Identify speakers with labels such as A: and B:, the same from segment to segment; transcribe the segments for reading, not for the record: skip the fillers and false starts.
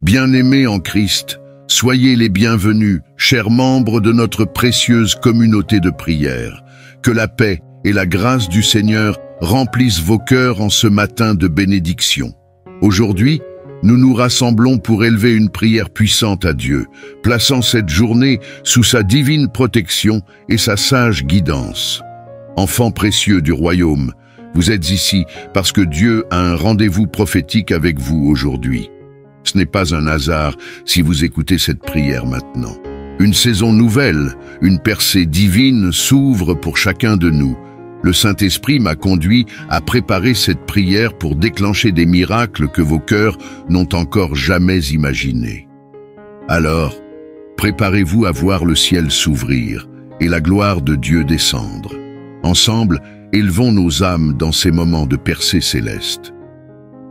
A: Bien-aimés en Christ, soyez les bienvenus, chers membres de notre précieuse communauté de prière. Que la paix et la grâce du Seigneur remplissent vos cœurs en ce matin de bénédiction. Aujourd'hui, nous nous rassemblons pour élever une prière puissante à Dieu, plaçant cette journée sous sa divine protection et sa sage guidance. Enfants précieux du royaume, vous êtes ici parce que Dieu a un rendez-vous prophétique avec vous aujourd'hui. Ce n'est pas un hasard si vous écoutez cette prière maintenant. Une saison nouvelle, une percée divine s'ouvre pour chacun de nous. Le Saint-Esprit m'a conduit à préparer cette prière pour déclencher des miracles que vos cœurs n'ont encore jamais imaginés. Alors, préparez-vous à voir le ciel s'ouvrir et la gloire de Dieu descendre. Ensemble, élevons nos âmes dans ces moments de percée céleste.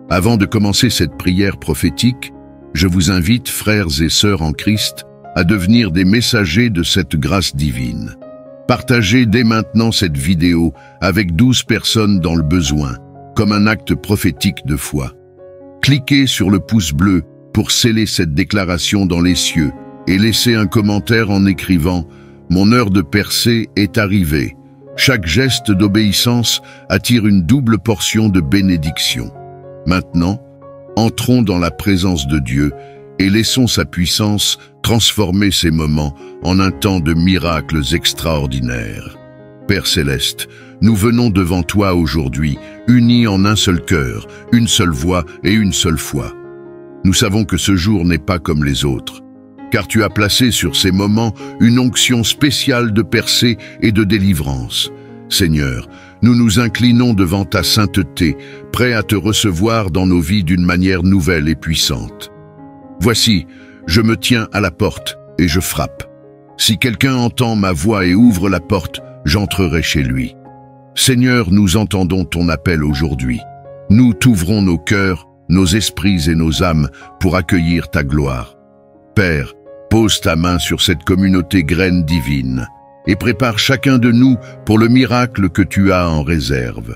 A: Avant de commencer cette prière prophétique, je vous invite, frères et sœurs en Christ, à devenir des messagers de cette grâce divine. Partagez dès maintenant cette vidéo avec 12 personnes dans le besoin, comme un acte prophétique de foi. Cliquez sur le pouce bleu pour sceller cette déclaration dans les cieux et laissez un commentaire en écrivant « Mon heure de percée est arrivée ». Chaque geste d'obéissance attire une double portion de bénédiction. Maintenant, entrons dans la présence de Dieu et laissons sa puissance transformer ces moments en un temps de miracles extraordinaires. Père Céleste, nous venons devant toi aujourd'hui, unis en un seul cœur, une seule voix et une seule foi. Nous savons que ce jour n'est pas comme les autres, car tu as placé sur ces moments une onction spéciale de percée et de délivrance. Seigneur, nous nous inclinons devant ta sainteté, prêts à te recevoir dans nos vies d'une manière nouvelle et puissante. Voici, je me tiens à la porte et je frappe. Si quelqu'un entend ma voix et ouvre la porte, j'entrerai chez lui. Seigneur, nous entendons ton appel aujourd'hui. Nous t'ouvrons nos cœurs, nos esprits et nos âmes pour accueillir ta gloire. Père, pose ta main sur cette communauté graine divine et prépare chacun de nous pour le miracle que tu as en réserve.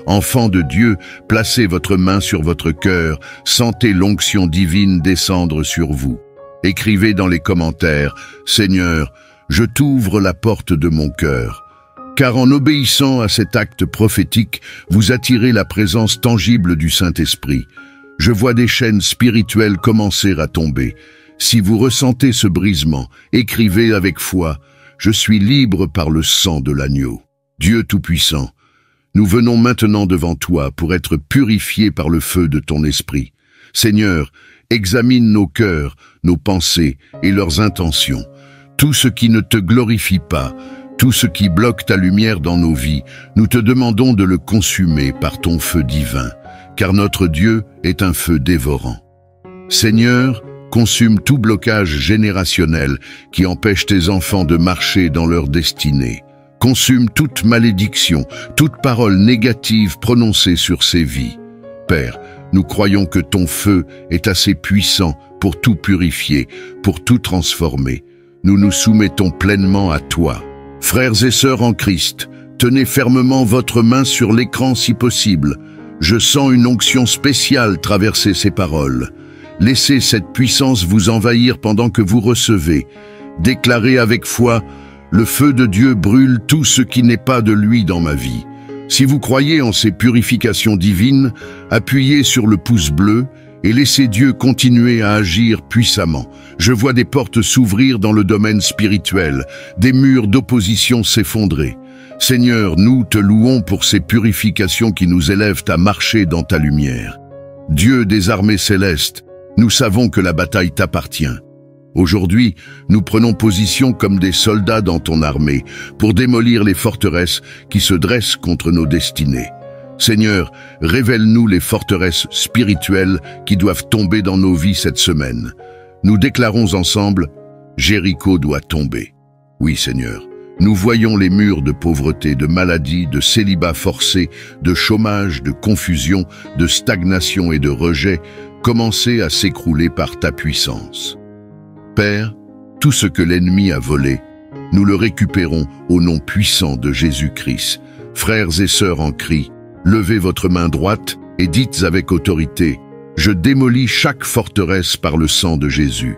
A: Enfants de Dieu, placez votre main sur votre cœur, sentez l'onction divine descendre sur vous. Écrivez dans les commentaires « Seigneur, je t'ouvre la porte de mon cœur ». Car en obéissant à cet acte prophétique, vous attirez la présence tangible du Saint-Esprit. Je vois des chaînes spirituelles commencer à tomber. Si vous ressentez ce brisement, écrivez avec foi « Je suis libre par le sang de l'agneau ». Dieu Tout-Puissant, nous venons maintenant devant toi pour être purifiés par le feu de ton esprit. Seigneur, examine nos cœurs, nos pensées et leurs intentions. Tout ce qui ne te glorifie pas, tout ce qui bloque ta lumière dans nos vies, nous te demandons de le consumer par ton feu divin, car notre Dieu est un feu dévorant. Seigneur, consume tout blocage générationnel qui empêche tes enfants de marcher dans leur destinée. Consume toute malédiction, toute parole négative prononcée sur ces vies. Père, nous croyons que ton feu est assez puissant pour tout purifier, pour tout transformer. Nous nous soumettons pleinement à toi. Frères et sœurs en Christ, tenez fermement votre main sur l'écran si possible. Je sens une onction spéciale traverser ces paroles. Laissez cette puissance vous envahir pendant que vous recevez. Déclarez avec foi « Le feu de Dieu brûle tout ce qui n'est pas de lui dans ma vie ». Si vous croyez en ces purifications divines, appuyez sur le pouce bleu et laissez Dieu continuer à agir puissamment. Je vois des portes s'ouvrir dans le domaine spirituel, des murs d'opposition s'effondrer. Seigneur, nous te louons pour ces purifications qui nous élèvent à marcher dans ta lumière. Dieu des armées célestes, nous savons que la bataille t'appartient. Aujourd'hui, nous prenons position comme des soldats dans ton armée pour démolir les forteresses qui se dressent contre nos destinées. Seigneur, révèle-nous les forteresses spirituelles qui doivent tomber dans nos vies cette semaine. Nous déclarons ensemble, Jéricho doit tomber. Oui, Seigneur, nous voyons les murs de pauvreté, de maladie, de célibat forcé, de chômage, de confusion, de stagnation et de rejet commencer à s'écrouler par ta puissance. Père, tout ce que l'ennemi a volé, nous le récupérons au nom puissant de Jésus-Christ. Frères et sœurs en Christ, levez votre main droite et dites avec autorité, Je démolis chaque forteresse par le sang de Jésus.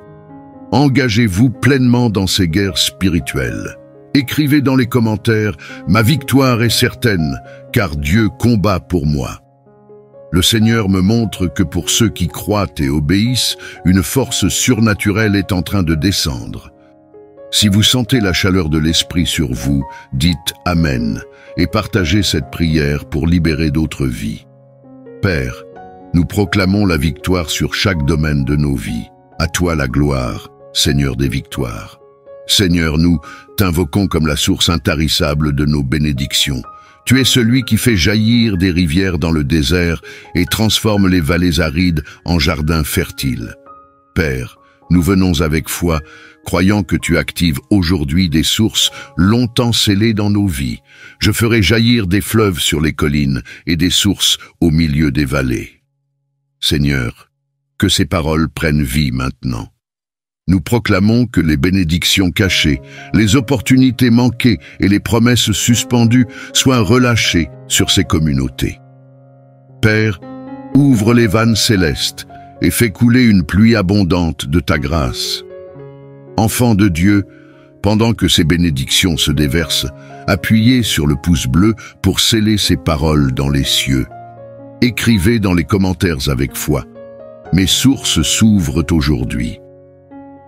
A: Engagez-vous pleinement dans ces guerres spirituelles. Écrivez dans les commentaires « Ma victoire est certaine, car Dieu combat pour moi ». Le Seigneur me montre que pour ceux qui croient et obéissent, une force surnaturelle est en train de descendre. Si vous sentez la chaleur de l'Esprit sur vous, dites « Amen » et partagez cette prière pour libérer d'autres vies. Père, nous proclamons la victoire sur chaque domaine de nos vies. À toi la gloire, Seigneur des victoires. Seigneur, nous t'invoquons comme la source intarissable de nos bénédictions. Tu es celui qui fait jaillir des rivières dans le désert et transforme les vallées arides en jardins fertiles. Père, nous venons avec foi, croyant que tu actives aujourd'hui des sources longtemps scellées dans nos vies. Je ferai jaillir des fleuves sur les collines et des sources au milieu des vallées. Seigneur, que ces paroles prennent vie maintenant. Nous proclamons que les bénédictions cachées, les opportunités manquées et les promesses suspendues soient relâchées sur ces communautés. Père, ouvre les vannes célestes et fais couler une pluie abondante de ta grâce. Enfants de Dieu, pendant que ces bénédictions se déversent, appuyez sur le pouce bleu pour sceller ces paroles dans les cieux. Écrivez dans les commentaires avec foi. Mes sources s'ouvrent aujourd'hui.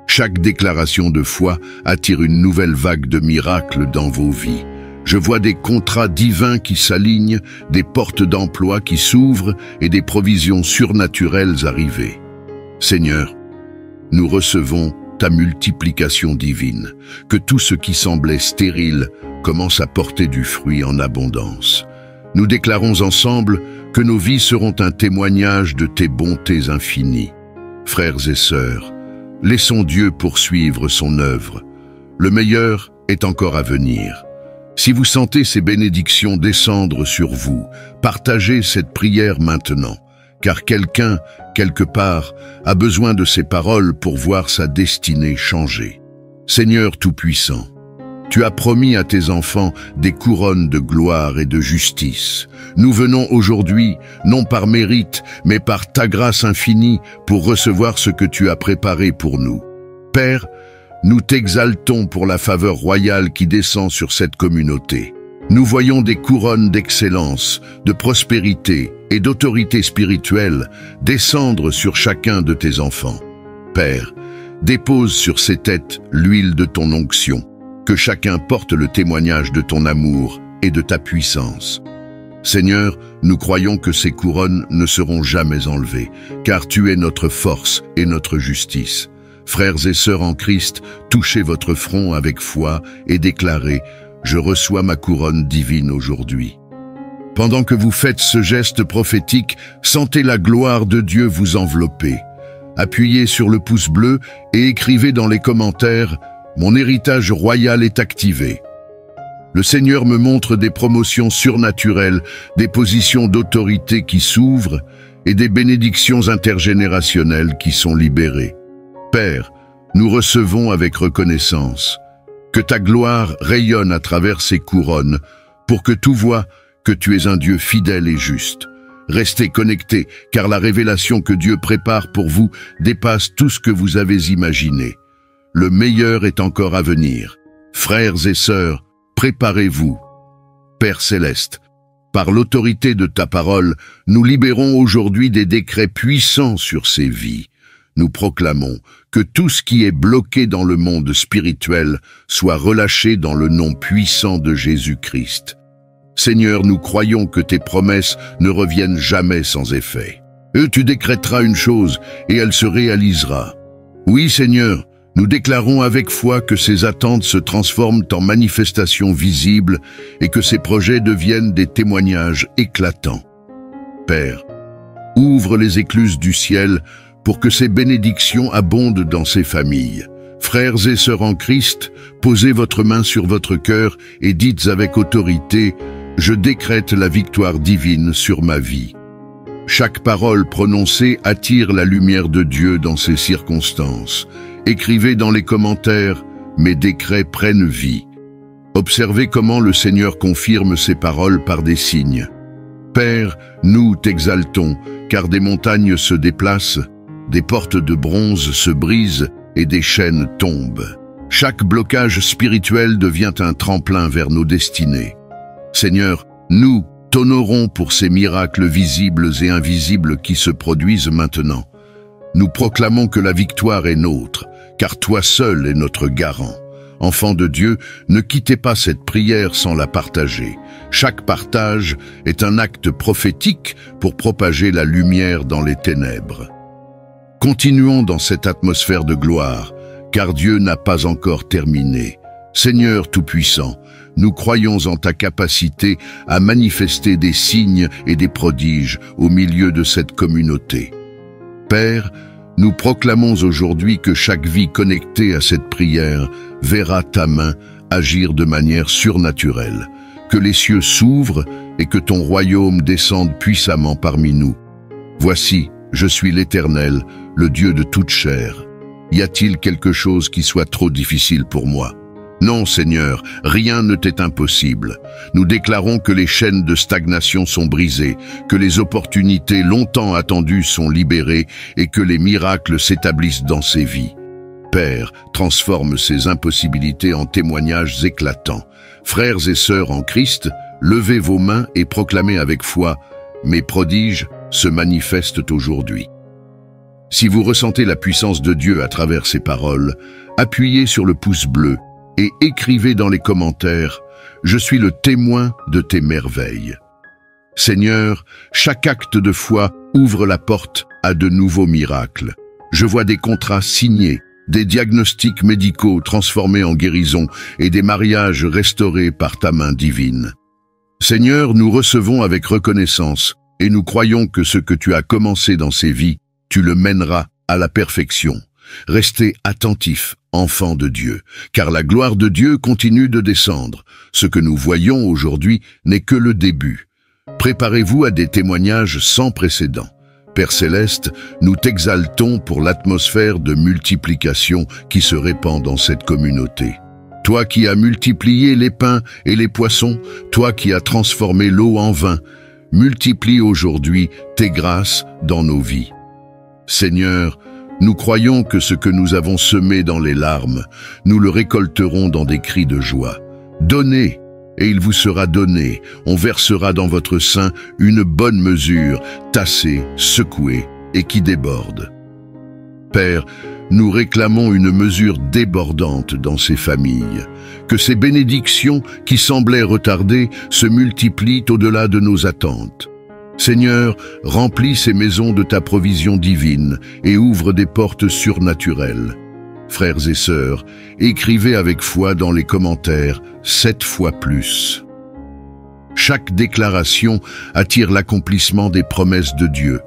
A: Chaque déclaration de foi attire une nouvelle vague de miracles dans vos vies. Je vois des contrats divins qui s'alignent, des portes d'emploi qui s'ouvrent et des provisions surnaturelles arriver. Seigneur, nous recevons ta multiplication divine, que tout ce qui semblait stérile commence à porter du fruit en abondance. Nous déclarons ensemble que nos vies seront un témoignage de tes bontés infinies. Frères et sœurs, laissons Dieu poursuivre son œuvre. Le meilleur est encore à venir. Si vous sentez ces bénédictions descendre sur vous, partagez cette prière maintenant, car quelqu'un, quelque part, a besoin de ces paroles pour voir sa destinée changer. Seigneur Tout-Puissant, tu as promis à tes enfants des couronnes de gloire et de justice. Nous venons aujourd'hui, non par mérite, mais par ta grâce infinie, pour recevoir ce que tu as préparé pour nous. Père, nous t'exaltons pour la faveur royale qui descend sur cette communauté. Nous voyons des couronnes d'excellence, de prospérité et d'autorité spirituelle descendre sur chacun de tes enfants. Père, dépose sur ces têtes l'huile de ton onction. Que chacun porte le témoignage de ton amour et de ta puissance. Seigneur, nous croyons que ces couronnes ne seront jamais enlevées, car tu es notre force et notre justice. Frères et sœurs en Christ, touchez votre front avec foi et déclarez « Je reçois ma couronne divine aujourd'hui ». Pendant que vous faites ce geste prophétique, sentez la gloire de Dieu vous envelopper. Appuyez sur le pouce bleu et écrivez dans les commentaires « Mon héritage royal est activé ». Le Seigneur me montre des promotions surnaturelles, des positions d'autorité qui s'ouvrent et des bénédictions intergénérationnelles qui sont libérées. Père, nous recevons avec reconnaissance. Que ta gloire rayonne à travers ces couronnes pour que tout voie que tu es un Dieu fidèle et juste. Restez connectés, car la révélation que Dieu prépare pour vous dépasse tout ce que vous avez imaginé. Le meilleur est encore à venir. Frères et sœurs, préparez-vous. Père Céleste, par l'autorité de ta parole, nous libérons aujourd'hui des décrets puissants sur ces vies. Nous proclamons que tout ce qui est bloqué dans le monde spirituel soit relâché dans le nom puissant de Jésus-Christ. Seigneur, nous croyons que tes promesses ne reviennent jamais sans effet. Tu décrèteras une chose et elle se réalisera. Oui, Seigneur, nous déclarons avec foi que ces attentes se transforment en manifestations visibles et que ces projets deviennent des témoignages éclatants. Père, ouvre les écluses du ciel pour que ces bénédictions abondent dans ces familles. Frères et sœurs en Christ, posez votre main sur votre cœur et dites avec autorité « Je décrète la victoire divine sur ma vie ». Chaque parole prononcée attire la lumière de Dieu dans ces circonstances. Écrivez dans les commentaires « Mes décrets prennent vie ». Observez comment le Seigneur confirme ces paroles par des signes. Père, nous t'exaltons, car des montagnes se déplacent, des portes de bronze se brisent et des chaînes tombent. Chaque blocage spirituel devient un tremplin vers nos destinées. Seigneur, nous t'honorons pour ces miracles visibles et invisibles qui se produisent maintenant. Nous proclamons que la victoire est nôtre, car toi seul es notre garant. Enfants de Dieu, ne quittez pas cette prière sans la partager. Chaque partage est un acte prophétique pour propager la lumière dans les ténèbres. Continuons dans cette atmosphère de gloire, car Dieu n'a pas encore terminé. Seigneur Tout-Puissant, nous croyons en ta capacité à manifester des signes et des prodiges au milieu de cette communauté. Père, nous proclamons aujourd'hui que chaque vie connectée à cette prière verra ta main agir de manière surnaturelle, que les cieux s'ouvrent et que ton royaume descende puissamment parmi nous. Voici, je suis l'Éternel, le Dieu de toute chair. Y a-t-il quelque chose qui soit trop difficile pour moi? Non, Seigneur, rien ne t'est impossible. Nous déclarons que les chaînes de stagnation sont brisées, que les opportunités longtemps attendues sont libérées et que les miracles s'établissent dans ces vies. Père, transforme ces impossibilités en témoignages éclatants. Frères et sœurs en Christ, levez vos mains et proclamez avec foi « Mes prodiges se manifestent aujourd'hui ». Si vous ressentez la puissance de Dieu à travers ces paroles, appuyez sur le pouce bleu et écrivez dans les commentaires « Je suis le témoin de tes merveilles ». Seigneur, chaque acte de foi ouvre la porte à de nouveaux miracles. Je vois des contrats signés, des diagnostics médicaux transformés en guérison et des mariages restaurés par ta main divine. Seigneur, nous recevons avec reconnaissance et nous croyons que ce que tu as commencé dans ces vies, tu le mèneras à la perfection. Restez attentifs, enfants de Dieu, car la gloire de Dieu continue de descendre. Ce que nous voyons aujourd'hui n'est que le début. Préparez-vous à des témoignages sans précédent. Père Céleste, nous t'exaltons pour l'atmosphère de multiplication qui se répand dans cette communauté. Toi qui as multiplié les pains et les poissons, toi qui as transformé l'eau en vin, multiplie aujourd'hui tes grâces dans nos vies. Seigneur, nous croyons que ce que nous avons semé dans les larmes, nous le récolterons dans des cris de joie. Donnez, et il vous sera donné. On versera dans votre sein une bonne mesure, tassée, secouée et qui déborde. Père, nous réclamons une mesure débordante dans ces familles. Que ces bénédictions qui semblaient retardées se multiplient au-delà de nos attentes. Seigneur, remplis ces maisons de ta provision divine et ouvre des portes surnaturelles. Frères et sœurs, écrivez avec foi dans les commentaires 7 fois plus. Chaque déclaration attire l'accomplissement des promesses de Dieu.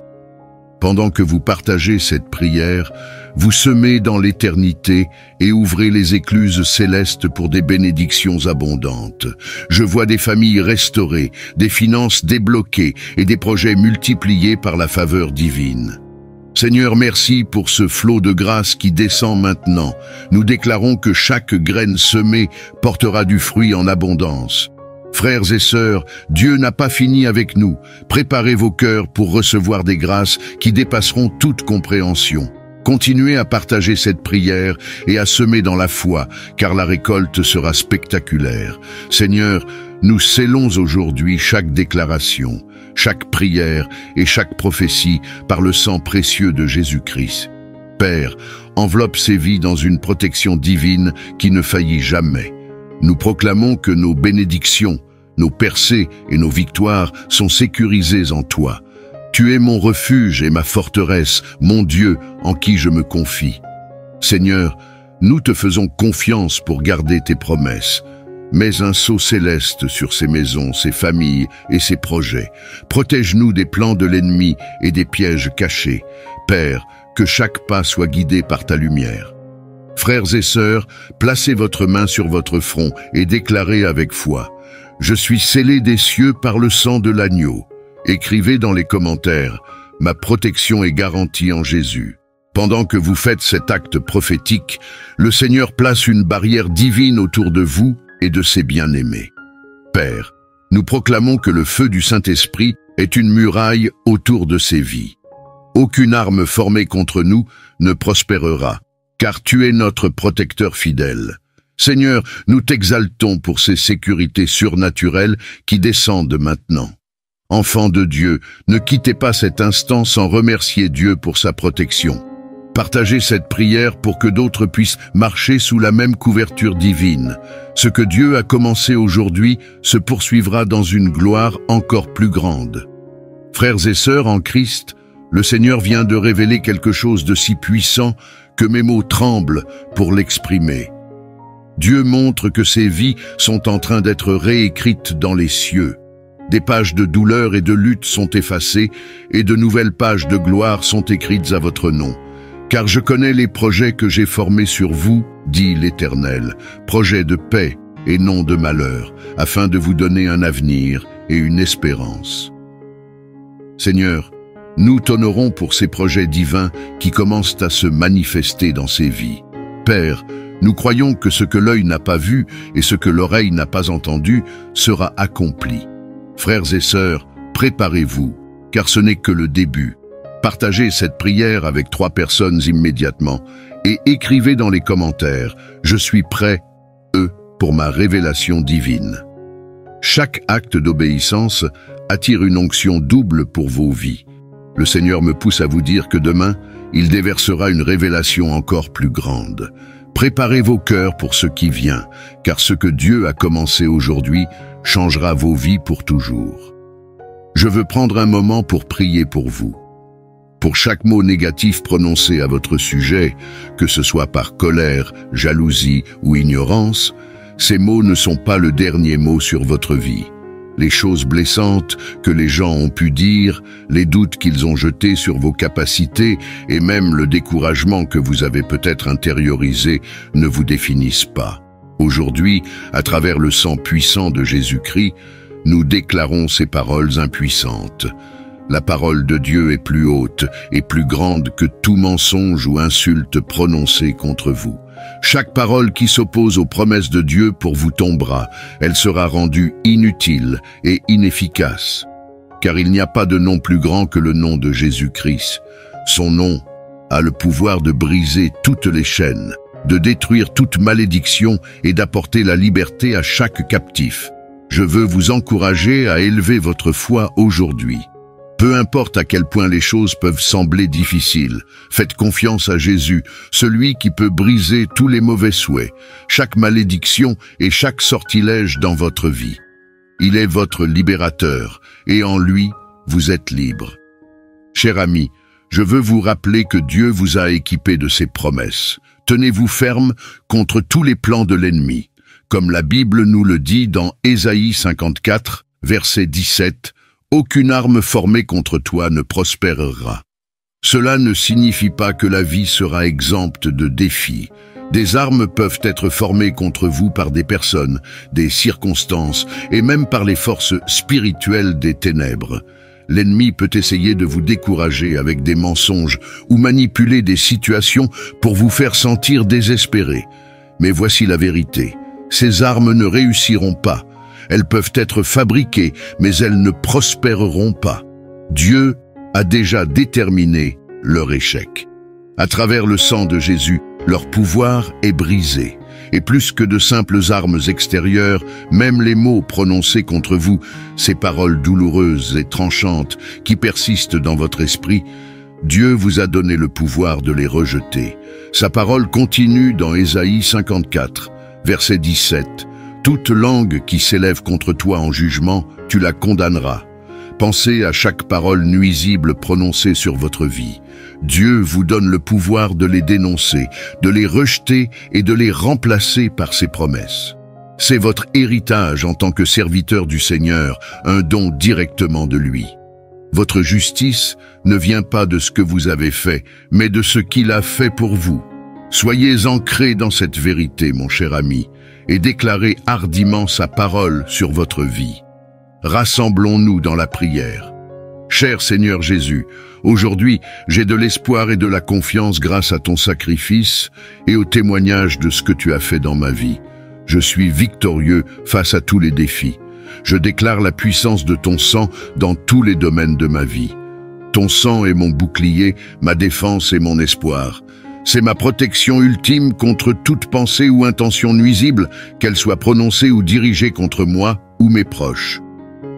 A: Pendant que vous partagez cette prière, vous semez dans l'éternité et ouvrez les écluses célestes pour des bénédictions abondantes. Je vois des familles restaurées, des finances débloquées et des projets multipliés par la faveur divine. Seigneur, merci pour ce flot de grâce qui descend maintenant. Nous déclarons que chaque graine semée portera du fruit en abondance. Frères et sœurs, Dieu n'a pas fini avec nous. Préparez vos cœurs pour recevoir des grâces qui dépasseront toute compréhension. Continuez à partager cette prière et à semer dans la foi, car la récolte sera spectaculaire. Seigneur, nous scellons aujourd'hui chaque déclaration, chaque prière et chaque prophétie par le sang précieux de Jésus-Christ. Père, enveloppe ces vies dans une protection divine qui ne faillit jamais. Nous proclamons que nos bénédictions, nos percées et nos victoires sont sécurisées en toi. Tu es mon refuge et ma forteresse, mon Dieu en qui je me confie. Seigneur, nous te faisons confiance pour garder tes promesses. Mets un sceau céleste sur ces maisons, ces familles et ces projets. Protège-nous des plans de l'ennemi et des pièges cachés. Père, que chaque pas soit guidé par ta lumière. Frères et sœurs, placez votre main sur votre front et déclarez avec foi « Je suis scellé des cieux par le sang de l'agneau ». Écrivez dans les commentaires « Ma protection est garantie en Jésus ». Pendant que vous faites cet acte prophétique, le Seigneur place une barrière divine autour de vous et de ses bien-aimés. Père, nous proclamons que le feu du Saint-Esprit est une muraille autour de ces vies. Aucune arme formée contre nous ne prospérera, car tu es notre protecteur fidèle. Seigneur, nous t'exaltons pour ces sécurités surnaturelles qui descendent maintenant. Enfants de Dieu, ne quittez pas cet instant sans remercier Dieu pour sa protection. Partagez cette prière pour que d'autres puissent marcher sous la même couverture divine. Ce que Dieu a commencé aujourd'hui se poursuivra dans une gloire encore plus grande. Frères et sœurs en Christ, le Seigneur vient de révéler quelque chose de si puissant que mes mots tremblent pour l'exprimer. Dieu montre que ces vies sont en train d'être réécrites dans les cieux. Des pages de douleur et de lutte sont effacées et de nouvelles pages de gloire sont écrites à votre nom. Car je connais les projets que j'ai formés sur vous, dit l'Éternel, projets de paix et non de malheur, afin de vous donner un avenir et une espérance. Seigneur, nous t'honorons pour ces projets divins qui commencent à se manifester dans ces vies. Père, nous croyons que ce que l'œil n'a pas vu et ce que l'oreille n'a pas entendu sera accompli. Frères et sœurs, préparez-vous, car ce n'est que le début. Partagez cette prière avec 3 personnes immédiatement et écrivez dans les commentaires « Je suis prêt, pour ma révélation divine ». Chaque acte d'obéissance attire une onction double pour vos vies. Le Seigneur me pousse à vous dire que demain, il déversera une révélation encore plus grande. Préparez vos cœurs pour ce qui vient, car ce que Dieu a commencé aujourd'hui changera vos vies pour toujours. Je veux prendre un moment pour prier pour vous. Pour chaque mot négatif prononcé à votre sujet, que ce soit par colère, jalousie ou ignorance, ces mots ne sont pas le dernier mot sur votre vie. Les choses blessantes que les gens ont pu dire, les doutes qu'ils ont jetés sur vos capacités et même le découragement que vous avez peut-être intériorisé ne vous définissent pas. Aujourd'hui, à travers le sang puissant de Jésus-Christ, nous déclarons ces paroles impuissantes. La parole de Dieu est plus haute et plus grande que tout mensonge ou insulte prononcée contre vous. Chaque parole qui s'oppose aux promesses de Dieu pour vous tombera, elle sera rendue inutile et inefficace. Car il n'y a pas de nom plus grand que le nom de Jésus-Christ. Son nom a le pouvoir de briser toutes les chaînes, de détruire toute malédiction et d'apporter la liberté à chaque captif. Je veux vous encourager à élever votre foi aujourd'hui. Peu importe à quel point les choses peuvent sembler difficiles, faites confiance à Jésus, celui qui peut briser tous les mauvais souhaits, chaque malédiction et chaque sortilège dans votre vie. Il est votre libérateur, et en lui, vous êtes libre. Cher ami, je veux vous rappeler que Dieu vous a équipé de ses promesses. Tenez-vous ferme contre tous les plans de l'ennemi. Comme la Bible nous le dit dans Ésaïe 54, verset 17, « Aucune arme formée contre toi ne prospérera ». Cela ne signifie pas que la vie sera exempte de défis. Des armes peuvent être formées contre vous par des personnes, des circonstances et même par les forces spirituelles des ténèbres. L'ennemi peut essayer de vous décourager avec des mensonges ou manipuler des situations pour vous faire sentir désespéré. Mais voici la vérité. Ces armes ne réussiront pas. Elles peuvent être fabriquées, mais elles ne prospéreront pas. Dieu a déjà déterminé leur échec. À travers le sang de Jésus, leur pouvoir est brisé. Et plus que de simples armes extérieures, même les mots prononcés contre vous, ces paroles douloureuses et tranchantes qui persistent dans votre esprit, Dieu vous a donné le pouvoir de les rejeter. Sa parole continue dans Ésaïe 54, verset 17. « Toute langue qui s'élève contre toi en jugement, tu la condamneras. » Pensez à chaque parole nuisible prononcée sur votre vie. Dieu vous donne le pouvoir de les dénoncer, de les rejeter et de les remplacer par ses promesses. C'est votre héritage en tant que serviteur du Seigneur, un don directement de lui. Votre justice ne vient pas de ce que vous avez fait, mais de ce qu'il a fait pour vous. Soyez ancrés dans cette vérité, mon cher ami, et déclarez hardiment sa parole sur votre vie. Rassemblons-nous dans la prière. Cher Seigneur Jésus, aujourd'hui, j'ai de l'espoir et de la confiance grâce à ton sacrifice et au témoignage de ce que tu as fait dans ma vie. Je suis victorieux face à tous les défis. Je déclare la puissance de ton sang dans tous les domaines de ma vie. Ton sang est mon bouclier, ma défense et mon espoir. C'est ma protection ultime contre toute pensée ou intention nuisible, qu'elle soit prononcée ou dirigée contre moi ou mes proches.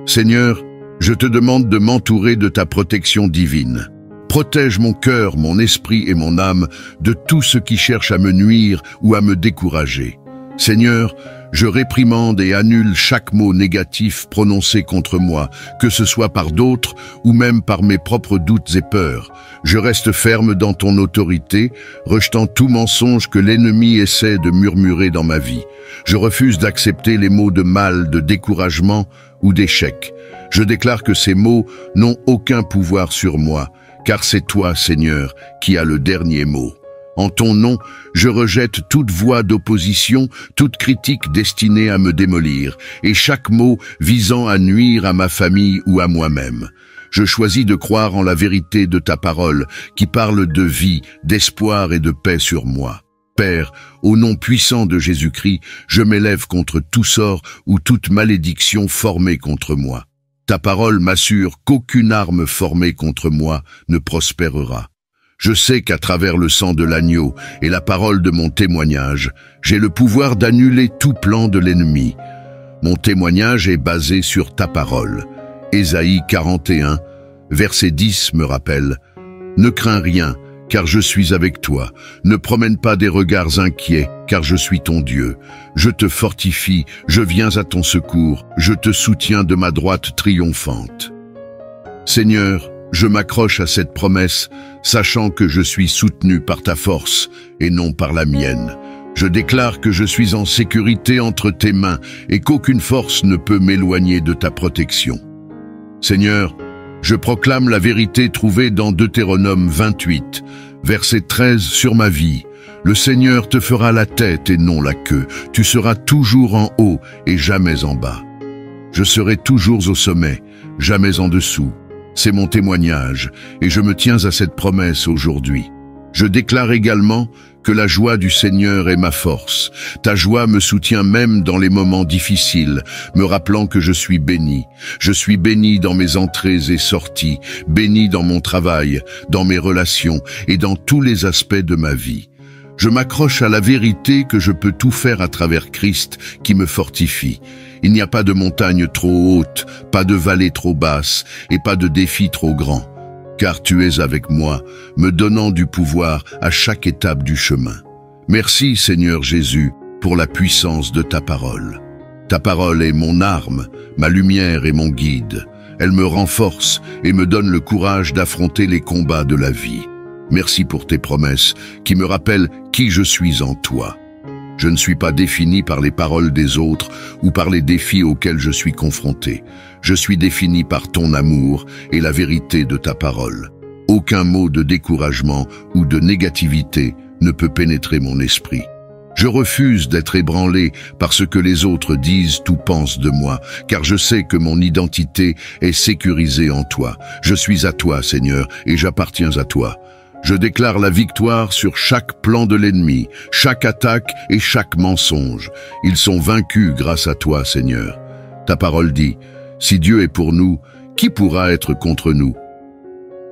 A: Seigneur, je te demande de m'entourer de ta protection divine. Protège mon cœur, mon esprit et mon âme de tout ce qui cherche à me nuire ou à me décourager. Seigneur, je réprimande et annule chaque mot négatif prononcé contre moi, que ce soit par d'autres ou même par mes propres doutes et peurs. Je reste ferme dans ton autorité, rejetant tout mensonge que l'ennemi essaie de murmurer dans ma vie. Je refuse d'accepter les mots de mal, de découragement ou d'échec. Je déclare que ces mots n'ont aucun pouvoir sur moi, car c'est toi, Seigneur, qui as le dernier mot. En ton nom, je rejette toute voix d'opposition, toute critique destinée à me démolir, et chaque mot visant à nuire à ma famille ou à moi-même. Je choisis de croire en la vérité de ta parole, qui parle de vie, d'espoir et de paix sur moi. Père, au nom puissant de Jésus-Christ, je m'élève contre tout sort ou toute malédiction formée contre moi. Ta parole m'assure qu'aucune arme formée contre moi ne prospérera. Je sais qu'à travers le sang de l'agneau et la parole de mon témoignage, j'ai le pouvoir d'annuler tout plan de l'ennemi. Mon témoignage est basé sur ta parole. Ésaïe 41, verset 10 me rappelle « Ne crains rien, car je suis avec toi. Ne promène pas des regards inquiets, car je suis ton Dieu. Je te fortifie, je viens à ton secours, je te soutiens de ma droite triomphante. » Seigneur, je m'accroche à cette promesse, sachant que je suis soutenu par ta force et non par la mienne. Je déclare que je suis en sécurité entre tes mains et qu'aucune force ne peut m'éloigner de ta protection. Seigneur, je proclame la vérité trouvée dans Deutéronome 28, verset 13 sur ma vie. Le Seigneur te fera la tête et non la queue. Tu seras toujours en haut et jamais en bas. Je serai toujours au sommet, jamais en dessous. C'est mon témoignage, et je me tiens à cette promesse aujourd'hui. Je déclare également que la joie du Seigneur est ma force. Ta joie me soutient même dans les moments difficiles, me rappelant que je suis béni. Je suis béni dans mes entrées et sorties, béni dans mon travail, dans mes relations et dans tous les aspects de ma vie. Je m'accroche à la vérité que je peux tout faire à travers Christ qui me fortifie. Il n'y a pas de montagne trop haute, pas de vallée trop basse et pas de défi trop grand. Car tu es avec moi, me donnant du pouvoir à chaque étape du chemin. Merci Seigneur Jésus pour la puissance de ta parole. Ta parole est mon arme, ma lumière et mon guide. Elle me renforce et me donne le courage d'affronter les combats de la vie. Merci pour tes promesses qui me rappellent qui je suis en toi. Je ne suis pas défini par les paroles des autres ou par les défis auxquels je suis confronté. Je suis défini par ton amour et la vérité de ta parole. Aucun mot de découragement ou de négativité ne peut pénétrer mon esprit. Je refuse d'être ébranlé par ce que les autres disent ou pensent de moi, car je sais que mon identité est sécurisée en toi. Je suis à toi, Seigneur, et j'appartiens à toi. Je déclare la victoire sur chaque plan de l'ennemi, chaque attaque et chaque mensonge. Ils sont vaincus grâce à toi, Seigneur. Ta parole dit, « Si Dieu est pour nous, qui pourra être contre nous ?»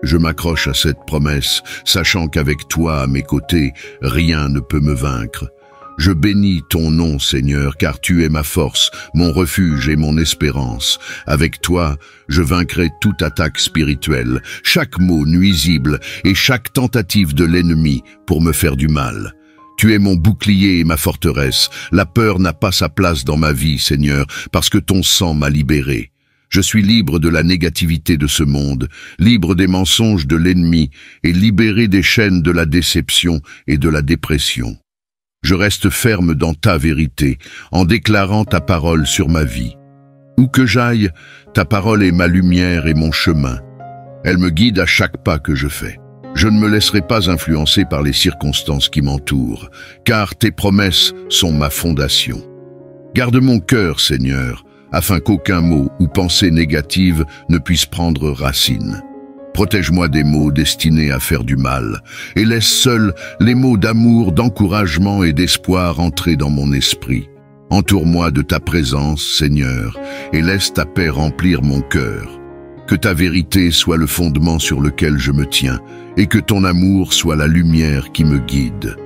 A: Je m'accroche à cette promesse, sachant qu'avec toi à mes côtés, rien ne peut me vaincre. Je bénis ton nom, Seigneur, car tu es ma force, mon refuge et mon espérance. Avec toi, je vaincrai toute attaque spirituelle, chaque mot nuisible et chaque tentative de l'ennemi pour me faire du mal. Tu es mon bouclier et ma forteresse. La peur n'a pas sa place dans ma vie, Seigneur, parce que ton sang m'a libéré. Je suis libre de la négativité de ce monde, libre des mensonges de l'ennemi et libéré des chaînes de la déception et de la dépression. Je reste ferme dans ta vérité, en déclarant ta parole sur ma vie. Où que j'aille, ta parole est ma lumière et mon chemin. Elle me guide à chaque pas que je fais. Je ne me laisserai pas influencer par les circonstances qui m'entourent, car tes promesses sont ma fondation. Garde mon cœur, Seigneur, afin qu'aucun mot ou pensée négative ne puisse prendre racine. Protège-moi des mots destinés à faire du mal, et laisse seuls les mots d'amour, d'encouragement et d'espoir entrer dans mon esprit. Entoure-moi de ta présence, Seigneur, et laisse ta paix remplir mon cœur. Que ta vérité soit le fondement sur lequel je me tiens, et que ton amour soit la lumière qui me guide.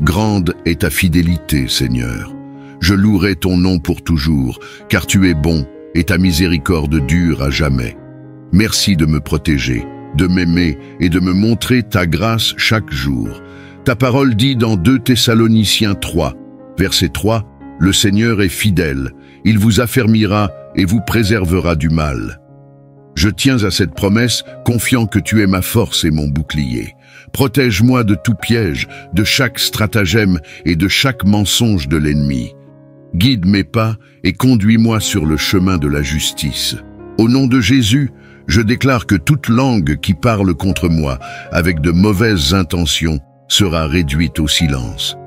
A: Grande est ta fidélité, Seigneur. Je louerai ton nom pour toujours, car tu es bon, et ta miséricorde dure à jamais. Merci de me protéger, de m'aimer et de me montrer ta grâce chaque jour. Ta parole dit dans 2 Thessaloniciens 3, verset 3, « Le Seigneur est fidèle, il vous affermira et vous préservera du mal. » Je tiens à cette promesse, confiant que tu es ma force et mon bouclier. Protège-moi de tout piège, de chaque stratagème et de chaque mensonge de l'ennemi. Guide mes pas et conduis-moi sur le chemin de la justice. Au nom de Jésus, je déclare que toute langue qui parle contre moi, avec de mauvaises intentions, sera réduite au silence.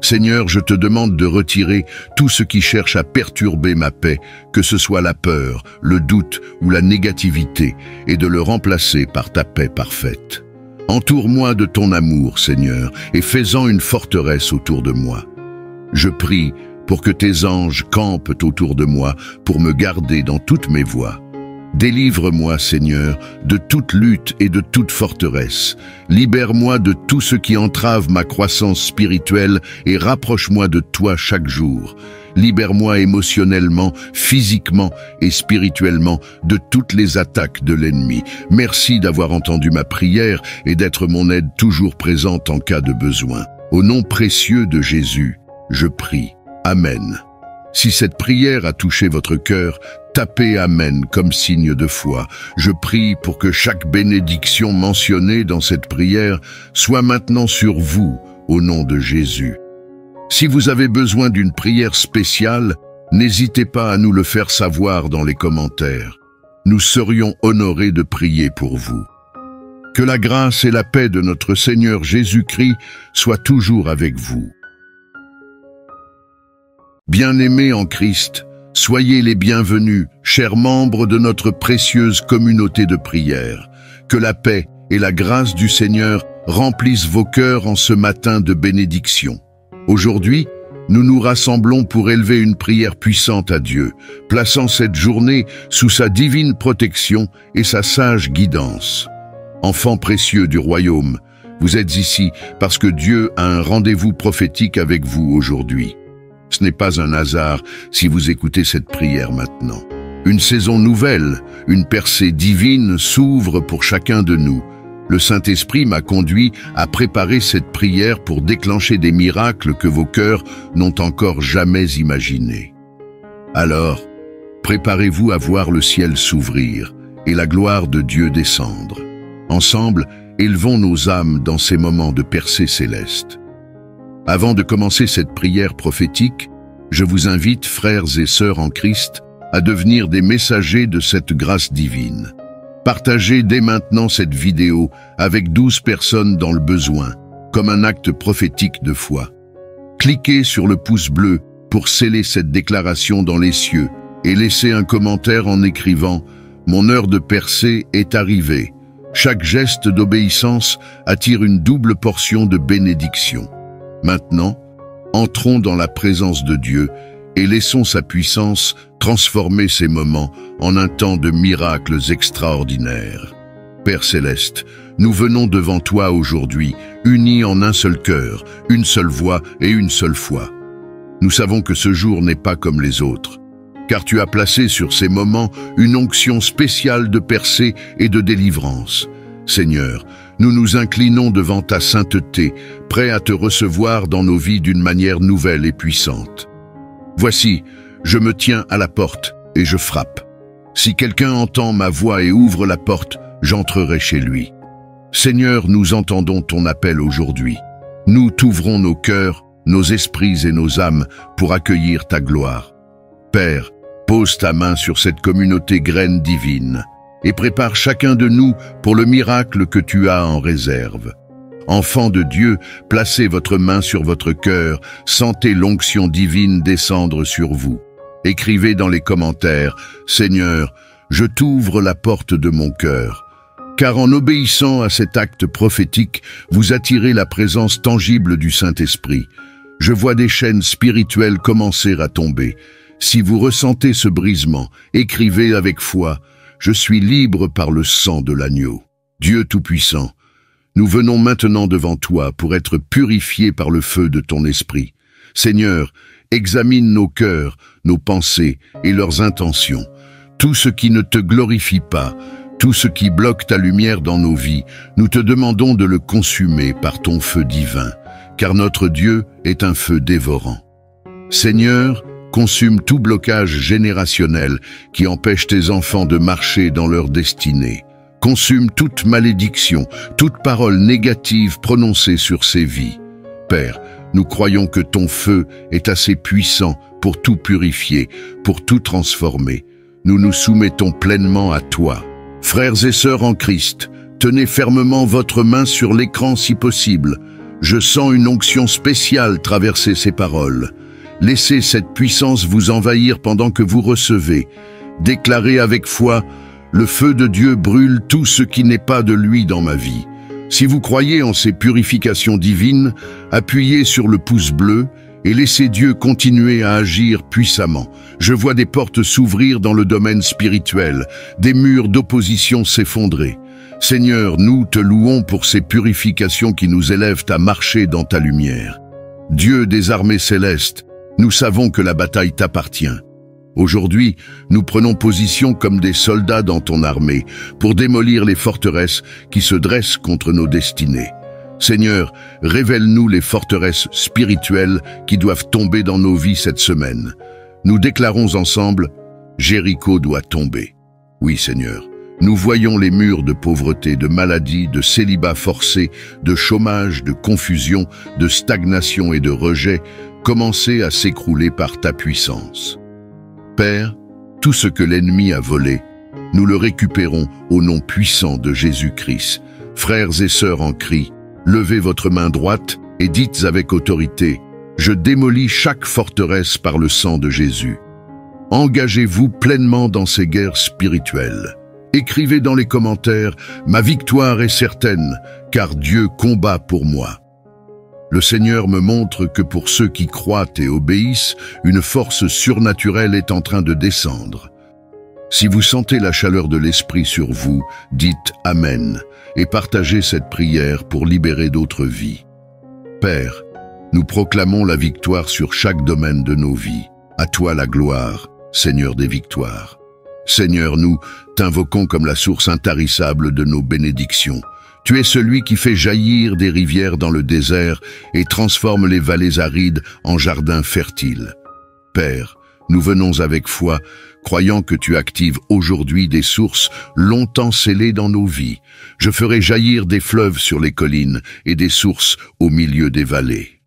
A: Seigneur, je te demande de retirer tout ce qui cherche à perturber ma paix, que ce soit la peur, le doute ou la négativité, et de le remplacer par ta paix parfaite. Entoure-moi de ton amour, Seigneur, et fais-en une forteresse autour de moi. Je prie pour que tes anges campent autour de moi pour me garder dans toutes mes voies. Délivre-moi, Seigneur, de toute lutte et de toute forteresse. Libère-moi de tout ce qui entrave ma croissance spirituelle et rapproche-moi de toi chaque jour. Libère-moi émotionnellement, physiquement et spirituellement de toutes les attaques de l'ennemi. Merci d'avoir entendu ma prière et d'être mon aide toujours présente en cas de besoin. Au nom précieux de Jésus, je prie. Amen. Si cette prière a touché votre cœur, tapez Amen comme signe de foi. Je prie pour que chaque bénédiction mentionnée dans cette prière soit maintenant sur vous, au nom de Jésus. Si vous avez besoin d'une prière spéciale, n'hésitez pas à nous le faire savoir dans les commentaires. Nous serions honorés de prier pour vous. Que la grâce et la paix de notre Seigneur Jésus-Christ soient toujours avec vous. Bien-aimés en Christ, soyez les bienvenus, chers membres de notre précieuse communauté de prière. Que la paix et la grâce du Seigneur remplissent vos cœurs en ce matin de bénédiction. Aujourd'hui, nous nous rassemblons pour élever une prière puissante à Dieu, plaçant cette journée sous sa divine protection et sa sage guidance. Enfants précieux du royaume, vous êtes ici parce que Dieu a un rendez-vous prophétique avec vous aujourd'hui. Ce n'est pas un hasard si vous écoutez cette prière maintenant. Une saison nouvelle, une percée divine s'ouvre pour chacun de nous. Le Saint-Esprit m'a conduit à préparer cette prière pour déclencher des miracles que vos cœurs n'ont encore jamais imaginés. Alors, préparez-vous à voir le ciel s'ouvrir et la gloire de Dieu descendre. Ensemble, élevons nos âmes dans ces moments de percée céleste. Avant de commencer cette prière prophétique, je vous invite, frères et sœurs en Christ, à devenir des messagers de cette grâce divine. Partagez dès maintenant cette vidéo avec 12 personnes dans le besoin, comme un acte prophétique de foi. Cliquez sur le pouce bleu pour sceller cette déclaration dans les cieux et laissez un commentaire en écrivant « Mon heure de percée est arrivée ». Chaque geste d'obéissance attire une double portion de bénédiction. Maintenant, entrons dans la présence de Dieu et laissons sa puissance transformer ces moments en un temps de miracles extraordinaires. Père Céleste, nous venons devant toi aujourd'hui, unis en un seul cœur, une seule voix et une seule foi. Nous savons que ce jour n'est pas comme les autres, car tu as placé sur ces moments une onction spéciale de percée et de délivrance. Seigneur, nous nous inclinons devant ta sainteté, prêts à te recevoir dans nos vies d'une manière nouvelle et puissante. Voici, je me tiens à la porte et je frappe. Si quelqu'un entend ma voix et ouvre la porte, j'entrerai chez lui. Seigneur, nous entendons ton appel aujourd'hui. Nous t'ouvrons nos cœurs, nos esprits et nos âmes pour accueillir ta gloire. Père, pose ta main sur cette communauté graine divine et prépare chacun de nous pour le miracle que tu as en réserve. Enfants de Dieu, placez votre main sur votre cœur, sentez l'onction divine descendre sur vous. Écrivez dans les commentaires, « Seigneur, je t'ouvre la porte de mon cœur ». Car en obéissant à cet acte prophétique, vous attirez la présence tangible du Saint-Esprit. Je vois des chaînes spirituelles commencer à tomber. Si vous ressentez ce brisement, écrivez avec foi, « Je suis libre par le sang de l'agneau ». Dieu Tout-Puissant, nous venons maintenant devant toi pour être purifiés par le feu de ton esprit. Seigneur, examine nos cœurs, nos pensées et leurs intentions. Tout ce qui ne te glorifie pas, tout ce qui bloque ta lumière dans nos vies, nous te demandons de le consumer par ton feu divin, car notre Dieu est un feu dévorant. Seigneur, consume tout blocage générationnel qui empêche tes enfants de marcher dans leur destinée. Consume toute malédiction, toute parole négative prononcée sur ces vies. Père, nous croyons que ton feu est assez puissant pour tout purifier, pour tout transformer. Nous nous soumettons pleinement à toi. Frères et sœurs en Christ, tenez fermement votre main sur l'écran si possible. Je sens une onction spéciale traverser ces paroles. Laissez cette puissance vous envahir pendant que vous recevez. Déclarez avec foi, « Le feu de Dieu brûle tout ce qui n'est pas de lui dans ma vie ». Si vous croyez en ces purifications divines, appuyez sur le pouce bleu et laissez Dieu continuer à agir puissamment. Je vois des portes s'ouvrir dans le domaine spirituel, des murs d'opposition s'effondrer. Seigneur, nous te louons pour ces purifications qui nous élèvent à marcher dans ta lumière. Dieu des armées célestes, nous savons que la bataille t'appartient. Aujourd'hui, nous prenons position comme des soldats dans ton armée pour démolir les forteresses qui se dressent contre nos destinées. Seigneur, révèle-nous les forteresses spirituelles qui doivent tomber dans nos vies cette semaine. Nous déclarons ensemble, Jéricho doit tomber. Oui, Seigneur, nous voyons les murs de pauvreté, de maladie, de célibat forcé, de chômage, de confusion, de stagnation et de rejet commencer à s'écrouler par ta puissance. Père, tout ce que l'ennemi a volé, nous le récupérons au nom puissant de Jésus-Christ. Frères et sœurs en Christ, levez votre main droite et dites avec autorité, « Je démolis chaque forteresse par le sang de Jésus ». Engagez-vous pleinement dans ces guerres spirituelles. Écrivez dans les commentaires, « Ma victoire est certaine, car Dieu combat pour moi ». Le Seigneur me montre que pour ceux qui croient et obéissent, une force surnaturelle est en train de descendre. Si vous sentez la chaleur de l'Esprit sur vous, dites « Amen » et partagez cette prière pour libérer d'autres vies. Père, nous proclamons la victoire sur chaque domaine de nos vies. À toi la gloire, Seigneur des victoires. Seigneur, nous t'invoquons comme la source intarissable de nos bénédictions. Tu es celui qui fait jaillir des rivières dans le désert et transforme les vallées arides en jardins fertiles. Père, nous venons avec foi, croyant que tu actives aujourd'hui des sources longtemps scellées dans nos vies. Je ferai jaillir des fleuves sur les collines et des sources au milieu des vallées.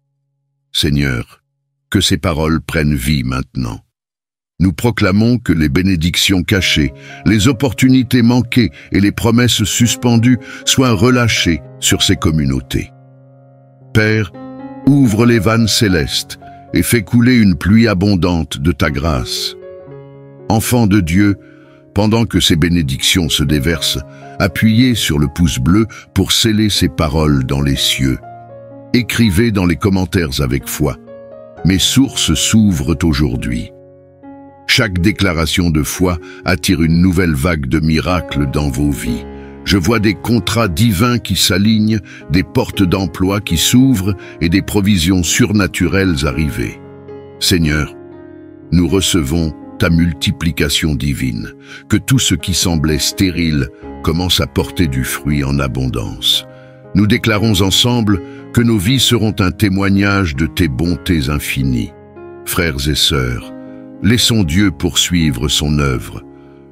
A: Seigneur, que ces paroles prennent vie maintenant. Nous proclamons que les bénédictions cachées, les opportunités manquées et les promesses suspendues soient relâchées sur ces communautés. Père, ouvre les vannes célestes et fais couler une pluie abondante de ta grâce. Enfants de Dieu, pendant que ces bénédictions se déversent, appuyez sur le pouce bleu pour sceller ces paroles dans les cieux. Écrivez dans les commentaires avec foi. Mes sources s'ouvrent aujourd'hui. Chaque déclaration de foi attire une nouvelle vague de miracles dans vos vies. Je vois des contrats divins qui s'alignent, des portes d'emploi qui s'ouvrent et des provisions surnaturelles arriver. Seigneur, nous recevons ta multiplication divine, que tout ce qui semblait stérile commence à porter du fruit en abondance. Nous déclarons ensemble que nos vies seront un témoignage de tes bontés infinies. Frères et sœurs, laissons Dieu poursuivre son œuvre.